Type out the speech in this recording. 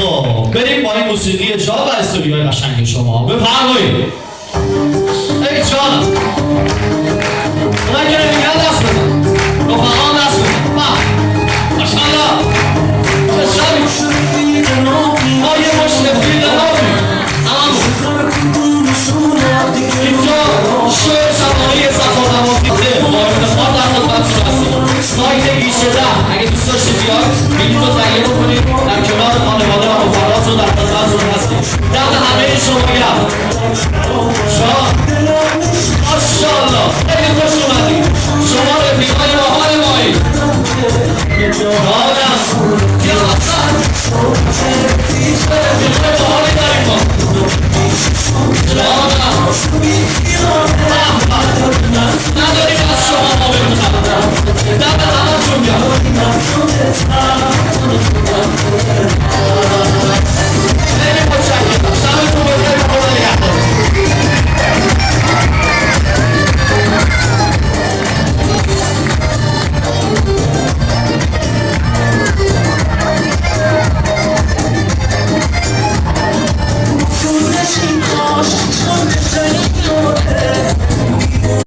خب بریم با این موسیقی شاد و استودیوهای قشنگ شما بفرمایید. ای جانم اونایی که نمیگن دست بزن، رفقان دست بزن. ماشاءالله چه شبی ما یه مشت فیل نامیم اینجا شوی شبانه صفا نمازیده با افتخار در خدمتتون هستیم. سایت گیشه ده اگه دوست داشتید بیاید بلیط رو تهیه بکنید، در کنار خانواده و رفقاتون در خدمتتون هستیم. دم همه شما گرم. شاه ماشاءالله خیلی خوش اومدید. شما رفیقای باحال مایید. جانم بیا رفتن رفیقای باحالی داریم ما. جانم